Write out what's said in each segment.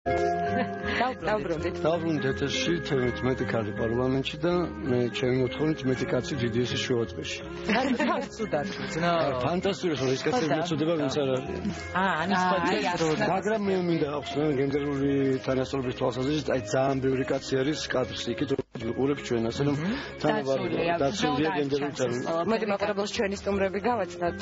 დავბრუნდით ეთერში 11 ქალი პარლამენტში და მე ჩემი მოთხოვნით მეტი კაცი GDS-ის შუაწყვეში. ფანტასტიკური ხო ეს კაცი მეწოდება ვინც არ არის. მაგრამ მე მინდა ახსნა გენდერული თანასწორობის თვალსაზრისით აი ძალიან ბევრი კაცი არის კადრში იქით უყურებს ჩვენ ასე რომ დაცულია გენდერული თანასწორობა. მოდი მაყურებელს ჩვენი სტუმრები გავაცნოთ.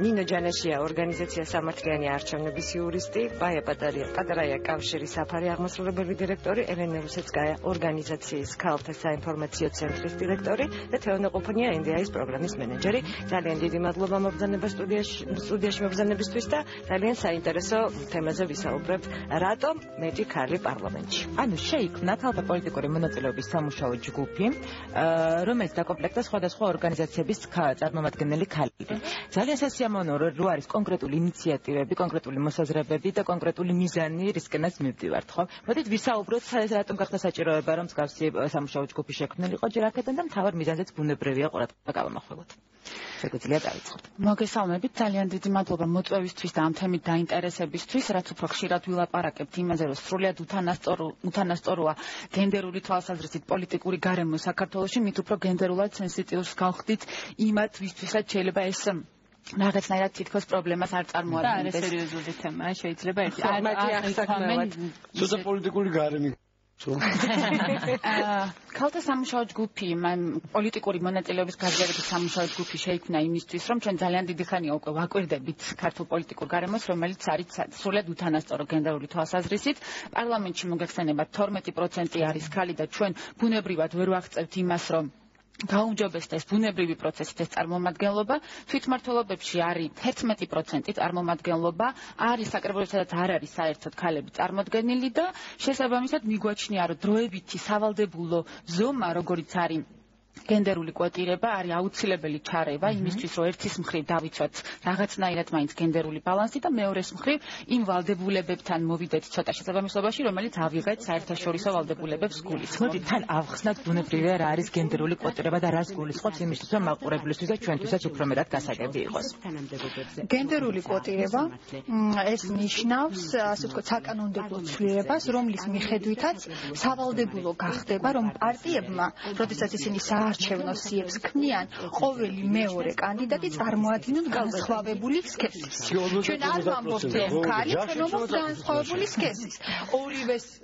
ნინო ჯანაშია ორგანიზაცია სამართლიანი არჩევნების იურისტი, ბაია პატარაია კავშირის საფარი აღმასრულებელი დირექტორი, ელენე რუსეცკაია ორგანიზაციის ქალთა საინფორმაციო ცენტრის დირექტორი და თეონე ყופონია ინდიაის პროგრამის მენეჯერი. ძალიან დიდი მადლობა მობრძანება სტუდიაში მობრძანებისთვის და ძალიან საინტერესო თემაზე ვისაუბრებთ. რატომ მეტი ქალი პარლამენტში? ანუ შეიქმნა ქალთა პოლიტიკური მონაწილეობის სამუშაო ჯგუფი, რომელიც დაკომპლექტდა სხვადასხვა ორგანიზაციების წარმომადგენელი ქალები. ძალიან სასიამოვნოა, რომ არის კონკრეტული ინიციატივები, კონკრეტული მოსაზრებები და კონკრეტული მიზანი, რისკენაც მივდივართ, ხო? მოდით ვისაუბროთ, რატომ გახდა საჭიროება, რომ მსგავსი სამუშაო ჯგუფი შექმნილიყო ჯერ აქედან და მთავარ მიზანზეც ბუნებრივია ყურადღება გავამახვილოთ. შეგვიძლია დავიწყოთ. მოგესალმებით, ძალიან დიდი მადლობა მოწვევისთვის და ამ თემით დაინტერესებისთვის, რაც უფრო ხშირად ვილაპარაკებთ იმაზე, რომ სრულიად უთანასწოროა გენდერული თვალსაზრისით პოლიტიკური გარემო საქართველოში, მით უფრო გენდერულად სენსიტიურს გავხდით იმათ, ვისთვისაც შეიძლება ეს რაღაცნაირად თითქოს პრობლემას არ წარმოადგენდეს. და სერიოზული თემაა, შეიძლება ერთი ცოტა პოლიტიკური გარემო ქალთა სამუშაო ჯგუფი, პოლიტიკური მონაწილეობის გაძლიერების სამუშაო ჯგუფი შეიქმნა იმისთვის, რომ ჩვენ ძალიან დიდი ხანია უკვე ვაკვირდებით ქართულ პოლიტიკურ გარემოს, რომელიც არის სრულიად უთანასწორო გენდერული თვალსაზრისით. პარლამენტში მოგეხსენება 12% არის ქალი და ჩვენ ბუნებრივად ვერ ვაღწევთ იმას, რომ გაუმჯობესდეს ბუნებრივი პროცესით ეს წარმომადგენლობა. თვითმმართველობებში არის 11% წარმომადგენლობა, არის საკრებულოსადაც არ არის საერთოდ ქალები წარმოდგენილი და შესაბამისად მიგვაჩნია, რომ დროებითი სავალდებულო ზომა, როგორიც არის გენდერული კვოტირება, არის აუცილებელი ჩარევა იმისთვის, რომ ერთის მხრივ დავიცვათ რაღაცნაირად მაინც გენდერული ბალანსი და მეორეს მხრივ იმ ვალდებულებებთან მოვიდეთ ცოტა შესაბამისობაში, რომელიც ავიღეთ საერთაშორისო ვალდებულებებს გულისხმობ. მოდით თან ავხსნათ ბუნებრივია რა არის გენდერული კვოტირება და რას გულისხმობს იმისთვის, რომ მაყურებლისთვის და ჩვენთვისაც უფრო მეტად გასაგები იყოს. გენდერული კვოტირება ეს ნიშნავს, ასე ვთქვათ, საკანონმდებლო ცვლილებას, რომლის მიხედვითაც სავალდებულო გახდება, რომ პარტიებმა, როდესაც ისინი საარჩევნო სიებს ქმნიან, ყოველი მეორე კანდიდატი წარმოადგინონ განსხვავებული სქესის. ჩვენ არ ვამბობთ ქალი, ჩვენ ვამბობთ განსხვავებული სქესის.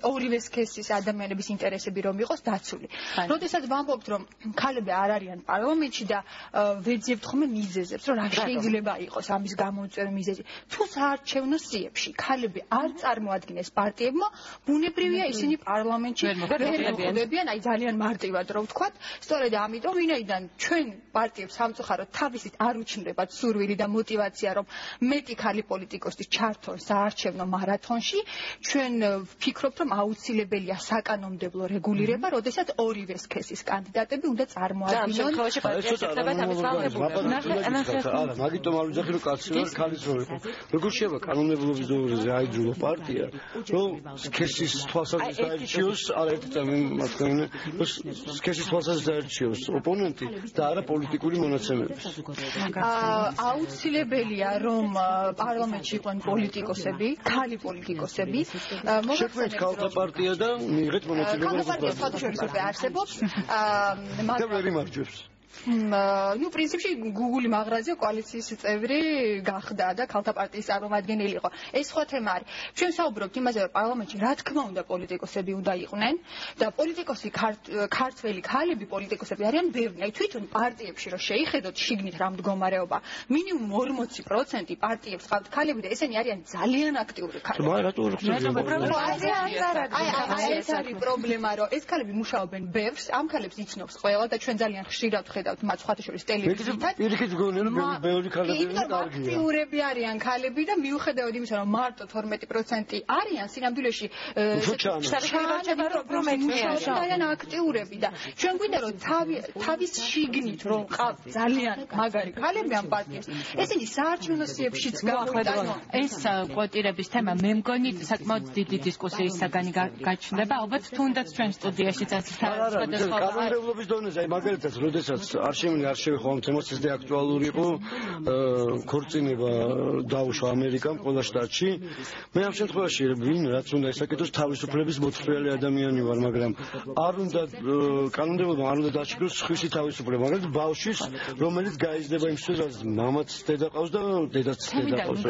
ორივე სქესის ადამიანების ინტერესები რომ იყოს დაცული. როდესაც ვამბობთ, რომ ქალები არ არიან პარლამენტში და ვეძებთ ხოლმე მიზეზებს, რომ რა შეიძლება იყოს ამის გამოწვევის მიზეზი. თუ საარჩევნო სიებში ქალები არ წარმოადგენს პარტიებმა, ბუნებრივია ისინი პარლამენტში ვერ მოხვდებიან, აი ძალიან მარტივად რო ვთქვათ. სწორედ ამიტომ ვინაიდან ჩვენ პარტიებს სამწუხაროდ თავისით არ უჩნდებათ სურვილი და мотиваცია რომ მეტი ქალი პოლიტიკოსის ჩართონ საარჩევნო მარათონში, ჩვენ ვფიქრობთ რომ აუცილებელია საკანონმდებლო რეგულირება, როდესაც ორივე სქესის კანდიდატები უნდა წარმოადგინონ. არა, მაგიტომ არ ვიძახი რომ კაცი ვარ, ქალის რო იყო. როგორ შეიძლება კანონმდებლობის დონეზე აიძულო პარტია, რომ სქესის თვალსაზრისით აირჩიოს, არაერთი წარმომადგენელი, სქესის თვალსაზრისით აირჩიოს ოპონენტი და არა პოლიტიკური მონაცემები. აუცილებელია რომ პარლამენტში იყვნენ პოლიტიკოსები, ქალი პოლიტიკოსები. შექმნით ქალთა პარტია და მიიღეთ მონაწილეობა. ქალთა პარტია საერთაშორისო არსებობს. მაგრამ ვერ იმარჯვებს. ნუ პრინციპში Google მაღაზია კოალიციის წევრი გახდა და ქალთა პარტიის წარმომადგენელი იყო. ეს სხვა თემა არის. ჩვენ საუბრობთ იმაზე, რომ პარლამენტში რა თქმა უნდა პოლიტიკოსები უნდა იყვნენ და პოლიტიკოსი ქართველი ქალები პოლიტიკოსები არიან ბევრი. აი თვითონ პარტიებში რომ შეიხედოთ შიგნით რა მდგომარეობა, მინიმუმ 40% პარტიებს ყავთ ქალები და ესენი არიან ძალიან აქტიური ქალები. რატო არ ეს არის პრობლემა, რომ ეს ქალები მუშაობენ ბევრს, ამ ქალებს იცნობს ყველა და ჩვენ ძალიან ხშირად ხედავთ მათ სხვადასხვა ტელევიზიიდან. პირიქით გონია რომ ბევრი ქალები კარგია. აქტიურები არიან ქალები და მიუხედავად იმისა, რომ მარტო 12% არიან სინამდვილეში არიან აქტიურები და ჩვენ გვინდა რომ თავის შიგნით რომ ყავთ ძალიან მაგარი ქალები ამ პარტიებს, ესენი საარჩევნო სიებშიც გამოიტანონ. ეს კვოტირების თემა მე მგონი საკმაოდ დიდი დისკუსიის საგანი გაჩნდება, ალბათ თუნდაც ჩვენ სტუდიაში კანონმდებლობის დონეზე, აი მაგალითად, როდესაც არ შემიძლია არ შევეხო ამ თემას, ეს აქტუალური იყო ქორწინება დაუშვა ამერიკამ ყველა შტატში. მე ამ შემთხვევაში ვინ რაც უნდა ესაკეთოს თავისუფლების მოწყვეტილი ადამიანი ვარ, მაგრამ არ უნდა კანონმდებლობა არ უნდა დაჩქროს სხვისი თავისუფლება, მაგალითად ბავშვის, რომელიც გაიზრდება იმისთვის, რაც მამაც დედა ყავს და დედაც დედა ყავს.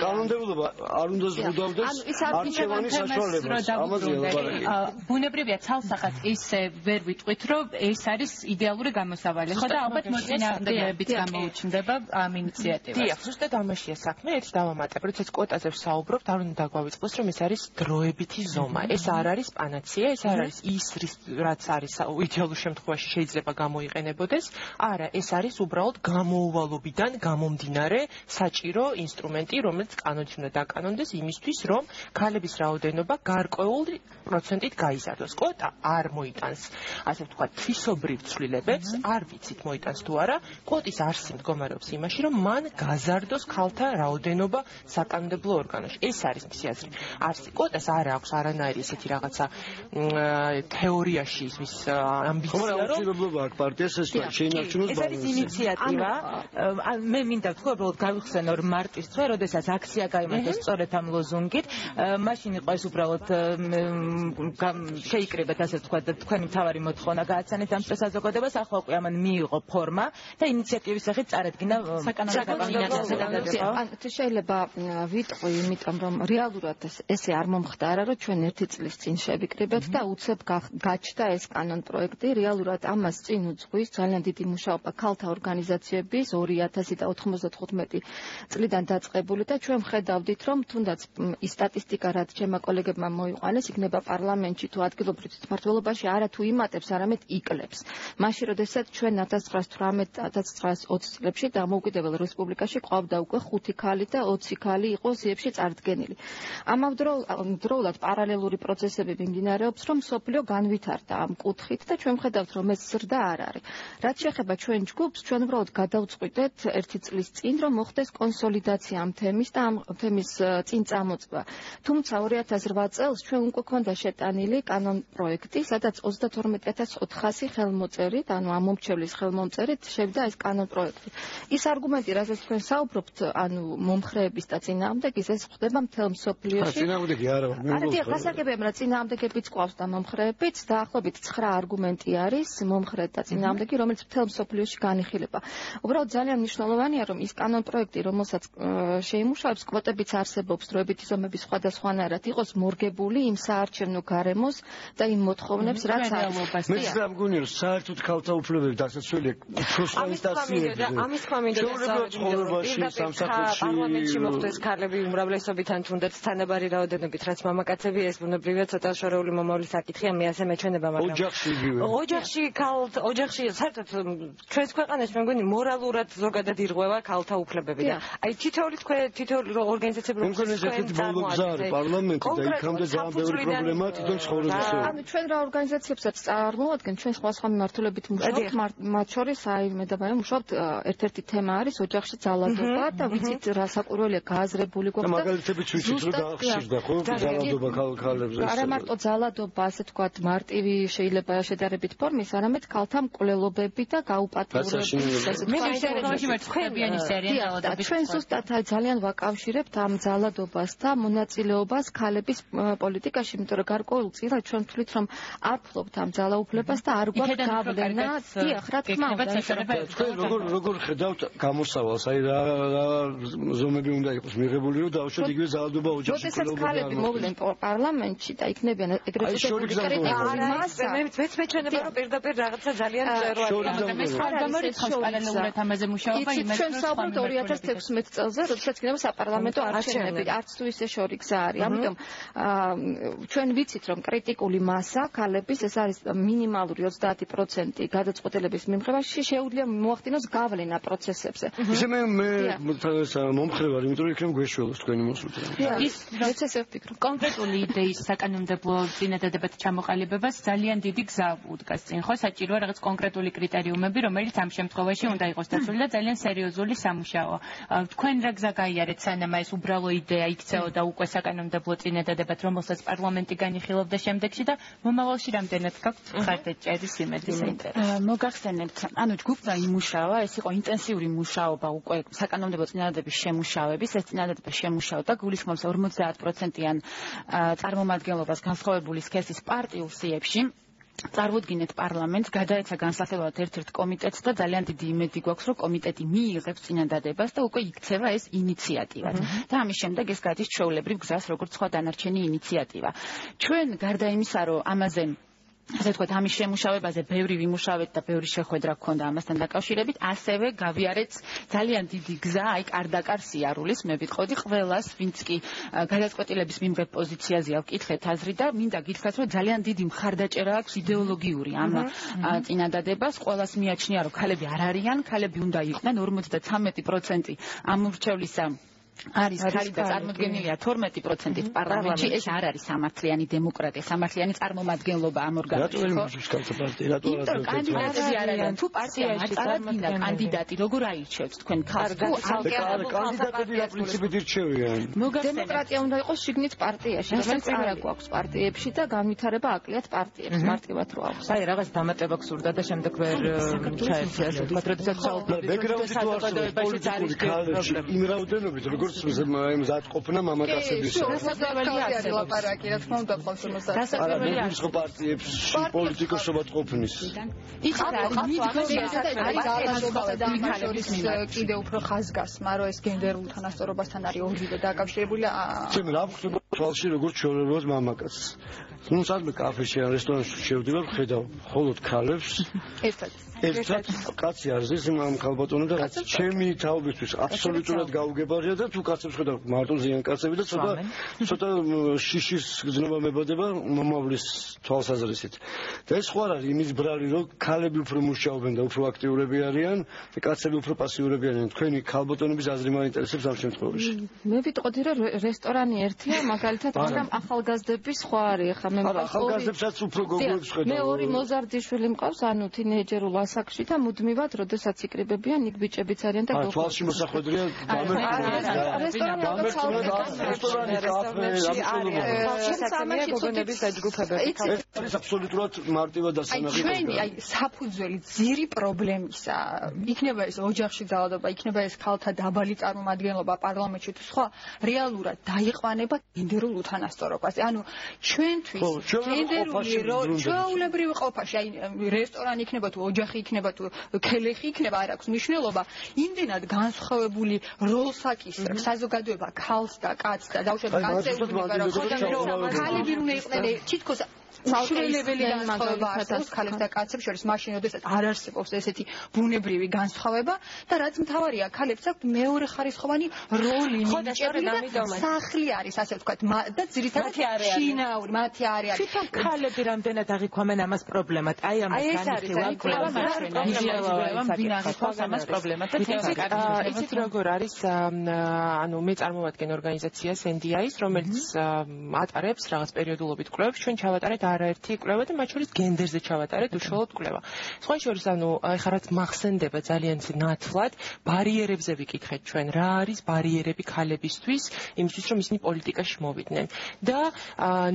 კანონმდებლობა არ უნდა ზღუდავდეს არჩევანის საშუალებას. ამაზე ლაპარაკი. ბუნებრივია ცალსახად ისე ვერ ვიტყვით, რომ ეს არის იდეალური გამოსავალი. ხო და ალბათ მოწინააღმდეგეებით გამოუჩნდება ამ ინიციატივას. დიახ, ზუსტად ამაშია საქმე. ერთ დავამატებ, როდესაც კვოტაზე ვსაუბრობთ, არ უნდა დაგვაწყოს, რომ ეს არის დროებითი ზომა. ეს არ არის პანაცეა, ეს არ არის ის, რაც არის იდეალურ შემთხვევაში შეიძლება გამოიყენებოდეს. არა, ეს არის უბრალოდ გამოუვალობიდან გამომდინარე საჭირო ინსტრუმენტი, რომელიც კანონით უნდა დაკანონდეს იმისთვის, რომ ქალების რაოდენობა გარკვეული პროცენტით გაიზარდოს. კვოტა არ მოიტანს, ასე ვთქვათ, თვისობრივ ცვლილებებს, არ ვიცით მოიტანს თუ არა. კვოტის არსი მდგომარეობს იმაში, რომ მან გაზარდოს ქალთა რაოდენობა საკანონმდებლო ორგანოში. ეს არის მისი აზრი. არსი კვოტას არ აქვს არანაირი ესეთი რაღაცა თეორიაში ის ამბიცია, რომ აქვს პარტიას ეს შეინარჩუნოს ეს არის ინიციატივა. მე მინდა ვთქვა, რომ გავიხსენო რომ მარტის დღე, როდესაც აქცია გაიმართეს სწორედ ამ ლოზუნგით, მაშინ იყო ეს უბრალოდ შეიკრიბეთ, ასე ვთქვათ, თქვენი მთავარი მოთხოვნა გააცანეთ ამ საზოგადოებას, ახლა უკვე ამან მიიღო ფორმა და ინიციატივის სახით წარადგინა საკანონმდებლო. შეიძლება ვიტყვი, იმიტომ რომ რეალურად ესე არ მომხდარა, რომ ჩვენ ერთი წლის წინ შევიკრიბეთ და უცებ გაჩნდა ეს კანონ პროექტი. რეალურად ამას წინ უძღვის ძალიან დიდი მუშაობა ქალთა ორგანიზაციების 2095 წლიდან დაწყებული და ჩვენ ხედავდით, რომ თუნდაც ის სტატისტიკა, რაც ჩემმა კოლეგებმა მოიყვანეს, იქნება პარლამენტში თუ ადგილობრივ თვითმმართველობაში არა თუ იმატებს, არამედ იკლებს. მაშინ, როდესაც ჩვენ 1918-1920 წლებში დამოუკიდებელ რესპუბლიკაში ყავდა უკვე 5 ქალი და 20 ქალი იყო სიებში წარდგენილი. ამავდროულად პარალელური პროცესები მიმდინარეობს, რომ სოფლიო განვითარდა ამ კუთხით და ჩვენ ხედავთ, რომ ეს ზრდა არ არის. რაც შეეხება ჩვენ ჯგუფს, ჩვენ უბრალოდ გადავწყვიტეთ ერთი წლის წინ, რომ მოხდეს კონსოლიდაცია ამ თემის და ამ თემის წინ წამოწვა. თუმცა 2008 წელს ჩვენ უკვე გვქონდა შეტანილი კანონ პროექტი, სადაც 32400 ხელმოწერით, ანუ ამ მომრჩევლის ხელმომწერით შევიდა ეს კანონ პროექტი. ის არგუმენტი, რასაც თქვენ საუბრობთ, ანუ მომხრეების და წინააღმდეგის, ეს ხდება მთელ მსოფლიოში. წინააღმდეგი არა, არა, გასაგებია, რომ წინააღმდეგებიც ყავს და მომხრეებიც, დაახლოებით 9 არგუმენტი არის მომხრე და წინააღმდეგი, რომელიც მთელ მსოფლიოში განიხილება. უბრალოდ ძალიან მნიშვნელოვანია, რომ ის კანონ პროექტი, რომელსაც შეიმუშავებს, კვოტებიც არსებობს, დროებითი ზომების სხვადასხვანაირად იყოს მორგებული იმ საარჩევნო გარემოს და იმ მოთხოვნებს, რაც არის. მე გამგონია, რომ საერთოდ ქალთა უფლებები დასაცულია პროსტანტაციებზე. ამის თქმა მინდა პარლამენტში მოხდეს ქალები უმრავლესობიდან თუნდაც თანაბარი რაოდენობით, რაც მამაკაცები, ეს ბუნებრივია ცოტა შორეული მომავლის საკითხია, მე ასე მეჩვენება, მაგრამ ოჯახში საერთოდ ჩვენს ქვეყანაში მე მგონი მორალურად ზოგადად ირღვევა ქალთა უფლებები და აი თითოეული ორგანიზაციები პარლამენტი და იქამდე ძალიან ბევრი პრობლემაა თვითონ ცხოვრებაში. ანუ ჩვენ რა ორგანიზაციებსაც წარმოადგენთ, ჩვენ სხვა მიმართულებით მუშაობთ, მათ შორის აი მე და მე მუშაობთ, ერთ-ერთი თემა არის ოჯახში ძალადობა და ვიცით რა საყურველია გააზრებული გვაქვს და მაგალითებიც ვიცით რომ გაახშირდა ხო ძალადობა ქალებზე. არა მარტო ძალადობა, ასე ვთქვათ, მარტივი შეიძლება შედარებით ფორმის, არამედ ქალთა მკვლელობები და გაუპატიურებები. ჩვენ ზუსტად ძალიან ვაკავშირებთ ამ ძალადობას და მონაწილეობას ქალების პოლიტიკაში, იმიტომ რომ გარკვეულწილად ჩვენ ვთვლით, რომ არ ფლობთ ამ ძალაუფლებას და არ გვაქვს გავლენა. დიახ, რა თქმა უნდა. თქვენ როგორ ხედავთ გამოსავალს? აი რა ზომები უნდა იყოს მიღებული, რომ დაუშვათ იგივე ძალადობა ოჯახში. როდესაც ქალები მოვლენ პარლამენტში და იქნებიან ეგრეთ წოდებული კრიტიკული მასა, მეც მეჩვენება, რომ პირდაპირ რაღაცა ძალიან მწეროა. პარალელურად ამაზე მუშაობა იმედი ჩვენ საუბრობთ 2016 წელზე, როდესაც იქნება საპარლამენტო არჩევნები, არც თუ ისე შორი გზა არის. ამიტომ ჩვენ ვიცით, რომ კრიტიკული მასა ქალების ეს არის მინიმალური 30% გადაწყვეტილების მიმღებაში შეუძლია მოახდინოს გავლენა პროცესებზე. ისე მე მომხრე ვარ, იმიტომ რომ იქნებ გვეშველოს თქვენი მოსვლით. ის პროცესი ვფიქრობ. კონკრეტული იდეის საკანონმდებლო წინადადებად ჩამოყალიბებას ძალიან დიდი გზა უდგას წინ, ხო? საჭიროა რაღაც კონკრეტული კრიტერიუმები, რომელიც ამ შემთხვევაში უნდა იყოს დაცული და ძალიან სერიოზული სამუშაოა. თქვენ რა გზა გაიარეთ, სანამ ეს უბრალო იდეა იქცეოდა უკვე საკანონმდებლო წინადადებად, რომელსაც პარლამენტი განიხილავდა შემდეგში და მომავალში რამდენად გაქვთ ხარდა ჭერის იმედი საინტერესო. მოგახსენებთ, ანუ ჯგუფმა იმუშავა, ეს იყო ინტენსიური მუშაობა უკვე საკანონმდებლო წინადადების შემუშავების, ეს წინადადება შემუშავდა, გულისხმობს 50%-იან წარმომადგენლობას განსხვავებული სქესის პარტიულ სიებში. Წარუდგინეთ პარლამენტს, გადაეცა განსახილველად ერთ-ერთ კომიტეტს და ძალიან დიდი იმედი გვაქვს, რომ კომიტეტი მიიღებს წინადადებას და უკვე იქცევა ეს ინიციატივად. და ამის შემდეგ ეს გადის ჩვეულებრივ გზას, როგორც სხვა დანარჩენი ინიციატივა. ჩვენ გარდა იმისა, რომ ამაზე ასე ვთქვათ, ამის შემუშავებაზე ბევრი ვიმუშავეთ და ბევრი შეხვედრა გქონდა ამასთან დაკავშირებით, ასევე გავიარეთ ძალიან დიდი გზა, აი კარდაკარ სიარულის, მე ვიტყოდი ყველას, ვინც კი გადაწყვეტილების მიმღებ პოზიციაზეა ვკითხეთ აზრი და მინდა გითხრათ, რომ ძალიან დიდი მხარდაჭერა აქვს იდეოლოგიური ამ წინადადებას, ყველას მიაჩნია, რომ ქალები არ არიან, ქალები უნდა იყვნენ 53% ამორჩევლისა არის ქალი და წარმოდგენილია 12%-ით პარლამენტში, ეს არ არის სამართლიანი დემოკრატია, სამართლიანი წარმომადგენლობა ამ ორგანოში, ხო? კანდიდატები არ არიან, თუ პარტია არ წარადგინა კანდიდატი, როგორ აირჩევთ თქვენ ქალს? თუ კანდიდატები რა პრინციპით ირჩევიან? დემოკრატია უნდა იყოს შიგნით პარტიაში, რომელიც არ აქვს პარტიებში და განვითარება აკლიათ პარტიებს, მარტივად რო აქვს. აი რაღაც დამატება გსურდა და შემდეგ ვერ ჩაერთია, ასე ვთქვათ, როდესაც საუბრობთ პოლიტიკური ქალებში იმ რაოდენობით, როგორც მზად ყოფნა მამაკაცების ლაპარაკი, რა თქმა უნდა, ყავს მოსა. დასაკვირველია სხვა პარტიებში პოლიტიკოსობად ყოფნის. კიდე უფრო ხაზგასმა, რომ ეს გენდერულ თანასწორობასთან არის ორივე დაკავშირებული. ჩემ რა ვხდება თვალში როგორც ჩვეულებრივად მამაკაცს. ნუ სადმე კაფეში ან რესტორანში შევდივარ, ხედავ მხოლოდ ქალებს. ერთად კაცი არის ეს ამ ქალბატონო და რაც ჩემი თაობისთვის აბსოლუტურად გაუგებარია და თუ კაცებს ხედავ მარტო ზიან კაცები და ცოტა შიშის გზნობა მებადება მომავლის თვალსაზრისით. და ეს ხო არ არის იმის ბრალი, რომ ქალები უფრო მუშაობენ და უფრო აქტიურები არიან და კაცები უფრო პასიურები არიან. თქვენი ქალბატონების აზრი მაინტერესებს ამ შემთხვევაში. მე ვიტყოდი, რომ რესტორანი ერთია, მაგალითად, მაგრამ ახალგაზრდები სხვა არის. ხა მე ახალგაზრდებსაც უფრო გოგოებს ხედავ. მე ორი მოზარდიშვილი მყავს, ანუ თინეიჯერულ ასაკში და მუდმივად, როდესაც იკრიბებიან, იქ ბიჭებიც არიან და გოგოები. თვალში მოსახვედრია გოგონების დაჯგუფებები. ეს აბსოლუტურად მარტივად დასანახი. ჩვენი აი საფუძველი ძირი პრობლემისა, იქნება ეს ოჯახში ძალადობა, იქნება ეს ქალთა დაბალი წარმომადგენლობა პარლამენტში თუ სხვა, რეალურად დაიყვანება გენდერულ უთანასწორობაზე. ანუ ჩვენთვის გენდერული ჩვეულებრივი ყოფაში, აი რესტორანი იქნება თუ ოჯახი იქნება თუ ქელეხი იქნება, არ აქვს მნიშვნელობა. იმდენად განსხვავებული როლს აკისრებს საზოგადოება ქალს და კაცს და დაუშვებად კაცეულობა, რომ ქალები უნდა იყვნენ თითქოს საშუალებელი განსხვავება არსებობს ქალებს და კაცებს შორის, მაშინ როდესაც არ არსებობს ესეთი ბუნებრივი განსხვავება და რაც მთავარია, ქალებს აქვს მეორე ხარისხოვანი როლი მინიჭებული და სახლი არის, ასე ვთქვათ, და ძირითადად შინაური, მათი არ არის. თვითონ ქალები რამდენად აღიქვამენ ამას პრობლემად? აი ამას ამას პრობლემად და იცით როგორ არის, ანუ მე წარმოვადგენ ორგანიზაციას NDI-ს, რომელიც ატარებს რაღაც პერიოდულობით კვლევებს, ჩვენ ჩავატარეთ არაერთი კვლევა და მათ შორის გენდერზე ჩავატარეთ უშუალოდ კვლევა. სხვა შორის, ანუ ეხლა რაც მახსენდება ძალიან ნათლად, ბარიერებზე ვიკითხეთ ჩვენ, რა არის ბარიერები ქალებისთვის, იმისთვის რომ ისინი პოლიტიკაში მოვიდნენ. და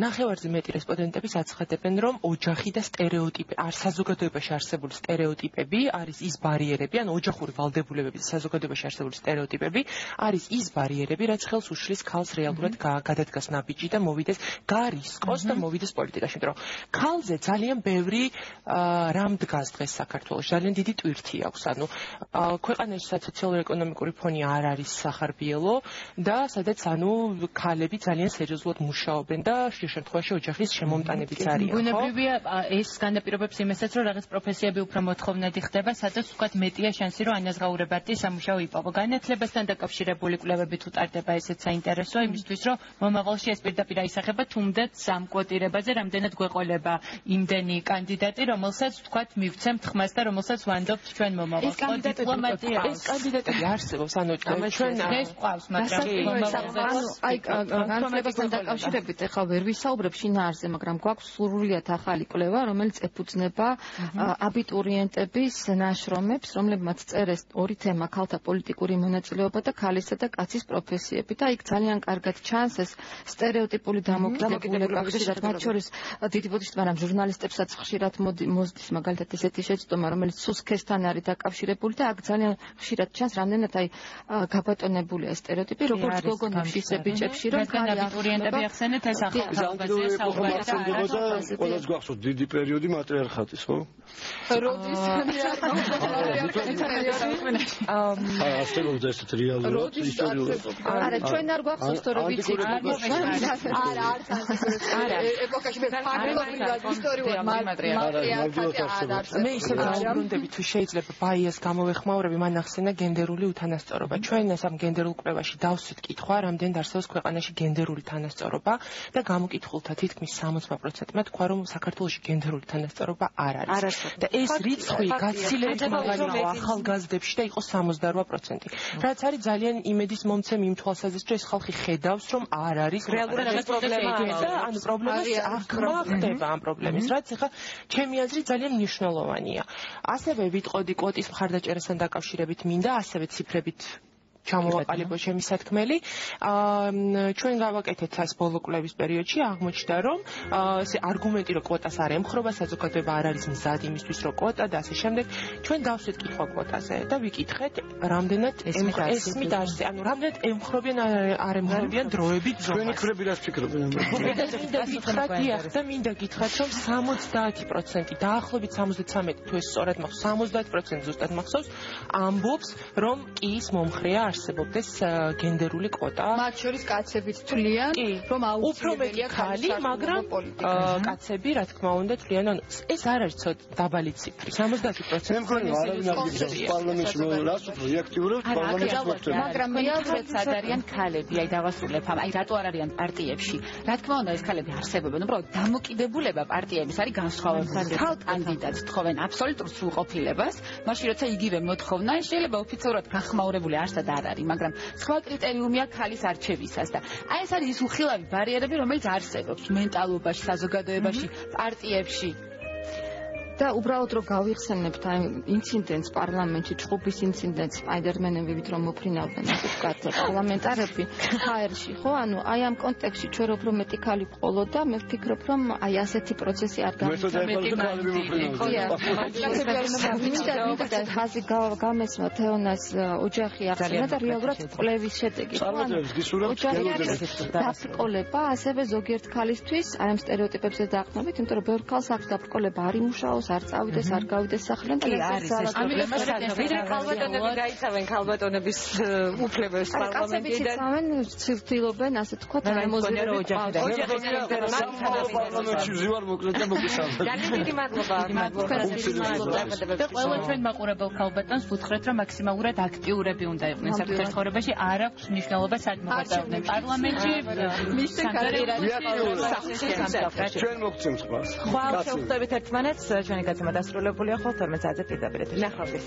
ნახევარზე მეტი რესპონდენტები აცხადებენ, რომ ოჯახი და სტერიოტიპი, საზოგადოებაში არსებული სტერიოტიპები არის ის ბარიერები, ანუ ოჯახური ვალდებულებები და საზოგადოებაში არსებული სტერიოტიპები არის ის ბარიერები, რაც ხელს უშლის ქალს რეალურად გადადგას ნაბიჯი და მოვიდეს გარისკოს და მოვიდეს პოლიტიკაში. ქალზე ძალიან ბევრი რამ დგას დღეს საქართველოში, ძალიან დიდი ტვირთი აქვს. ანუ ქვეყანაში სოციალურ-ეკონომიკური ფონი არ არის სახარბიელო და სადაც ანუ ქალები ძალიან სერიოზულად მუშაობენ და შემთხვევაში ოჯახის შემომტანებიც არიან. ბუნებრივია ეს განაპირობებს იმასაც, რომ რაღაც პროფესიები უფრო მოთხოვნადი ხდება, სადაც ვთქვათ მეტია შანსი, რომ ანაზღაურებადი სამუშაო იპოვო. განათლებასთან დაკავშირებული კვლევებით უტარდება ესეც საინტერესო, იმისთვის რომ მომავალში ეს პირდაპირ აისახება თუნდაც ამ კვოტირებაზე, რამდენად გვეყოლება იმდენი კანდიდატი, რომელსაც ვთქვათ მივცემთ ხმას და რომელსაც ვანდობთ ჩვენ მომავალს. ეს კანდიდატები არსებობს, ანუ ჩვენ ეს ყავს, მაგრამ აი განათლებასთან დაკავშირებით ეხლა ვერ ვისაუბრებ შინაარსზე, მაგრამ გვაქვს სრულიად ახალი კვლევა, რომელიც ეფუძნება აბიტურიენტების ნაშრომებს, რომლებმაც წერეს ორი თემა, ქალთა პოლიტიკური მონაწილეობა და ქალისა და კაცის პროფესიები და იქ ძალიან კარგად ჩანს ეს სტერეოტიპული დამოკიდებულება, მათ შორის დიდი ბოდიშით, მაგრამ ჟურნალისტებსაც ხშირად მოსდის მაგალითად ესეთი შეცდომა, რომელიც სუსქესთან არის დაკავშირებული და აქ ძალიან ხშირად ჩანს რამდენად აი გაბატონებულია სტერეოტიპი, როგორც გოგონებში, ისე ბიჭებში, რომ აბიტურიენტები ახსენეთ ეს ახალგაზრდაზეა საუბარი და ყველას გვახსოვს დიდი პერიოდი მატრიარხატის, ხო? როდის ასე მოგდა ესეთ რეალურად ისტორიულად. არა, ჩვენ არ გვახსოვს თორე ვიცი. არა, ეპოქაში მე ფაქტობრივად ისტორიულად მატრიარქატი არა. მე ისე გავუბრუნდები თუ შეიძლება ბაიას გამოვეხმაურები, მან ახსენა გენდერული უთანასწორობა. ჩვენ ამ გენდერულ კვლევაში დავსვით კითხვა, რამდენად არსებობს ქვეყანაში გენდერული თანასწორობა და გამოკითხულთა თითქმის 60%-მა თქვა, რომ საქართველოში გენდერული თანასწორობა არ არის. და ეს რიცხვი გაცილებით მაღალი იყო ახალგაზრდებში და იყო 68%. რაც არის ძალიან იმედის მომცემ იმ თვალსაზრისით, რომ ეს ხალხი ხედავს, რომ არ არის რეალურად ეს პრობლემა და ანუ პრობლემას აღქმა ხდება ამ პრობლემის, რაც ახლა ჩემი აზრით ძალიან მნიშვნელოვანია. ასევე ვიტყოდი კვოტის მხარდაჭერასთან დაკავშირებით მინდა ასევე ციფრებით ჩამოვაყალიბო ჩემი სათქმელი. ჩვენ გავაკეთეთ ეს ბოლო კვლევის პერიოდში, აღმოჩნდა, რომ ესე არგუმენტი, რომ კვოტას არ ემხრობა, საზოგადოება არ არის მზად იმისთვის, რომ კვოტა და ასე შემდეგ. ჩვენ დავსვით კითხვა კვოტაზე და ვიკითხეთ, რამდენად ესმით არსი, ანუ რამდენად ემხრობიან არ ემხრობიან დროებით ზომას. ჩვენი ქრები რას ფიქრობენ? და მინდა გითხრათ, რომ 70%, დაახლოებით 73, თუ ეს სწორად მახსოვს, 70% ზუსტად მახსოვს, ამბობს, რომ კი ის მომხრეა არსებობდეს გენდერული კვოტა. მათ შორის კაცებიც თვლიან, რომ აუცილებელია ხალი, მაგრამ კაცები, რა თქმა უნდა, თვლიან, ანუ ეს არ არის ცოტა დაბალი ციფრი. 70%. მე მგონი არავინ არ გიძახს პარლამენტში რას რეაქტიურებს პარლამენტში მოხდება. მაგრამ მეათრეც არიან ქალები, აი დავასრულებ ამ, აი რატო არ არიან პარტიებში. რა თქმა უნდა, ეს ქალები არსებობენ, უბრალოდ დამოკიდებულება პარტიების არის განსხვავებული. თავ კანდიდატს თხოვენ აბსოლუტურ სრულყოფილებას, მაშინ როცა იგივე მოთხოვნა, შეიძლება ოფიციალურად გახმაურებული არსად არ არის, მაგრამ სხვა კრიტერიუმია ქალის არჩევისას და აი ეს არის ის უხილავი ბარიერები, რომელიც არსებობს მენტალობაში, საზოგადოებაში, პარტიებში. და უბრალოდ რომ გავიხსენებთ აი ინციდენტს პარლამენტში, ჭუბის ინციდენტს, სპაიდერმენებით რომ მოფრინავდნენ ასე ვთქვათ პარლამენტარები ჰაერში, ხო? ანუ აი ამ კონტექსტში ჩვენ უფრო მეტი ქალი ვყოლოდ და მე ვფიქრობ, რომ აი ასეთი პროცესი არ გამიწევს. ხაზი გამესმა თეონას ოჯახი ახსენა და რეალურად კვლევის შედეგი. დაბრკოლება ასევე ზოგიერთ ქალისთვის აი ამ სტერეოტიპებზე დაყრდნობით, იმიტომ რომ ბევრ ქალს აქვს დაბრკოლება არ იმუშაოს, არ წავიდეს, არ გავიდეს სახლიდან და ეს არის ვიდრე ქალბატონები გაიცავენ ქალბატონების უფლებებს პარლამენტიდან. კაცებიც ცდილობენ, ასე თქვა, დამოზირო ოჯახი. პარლამენტში ვზივარ მოკლედ და მოგესალმებით. ძალიან დიდი მადლობა. და ყველა ჩვენ მაყურებელ ქალბატონს ვუთხრეთ, რომ მაქსიმალურად აქტიურები უნდა იყვნენ საკუთარ ცხოვრებაში, არ აქვს მნიშვნელობა სად მოღვაწეობდნენ პარლამენტში. ჩვენ მოგცემთ ხმას. ხვალ შევხვდებით ერთმანეთს, ჩვენი გაცემა დასრულებულია, ხოლმე 12 საათზე პირდაპირ ეთერში. ნახვამდის.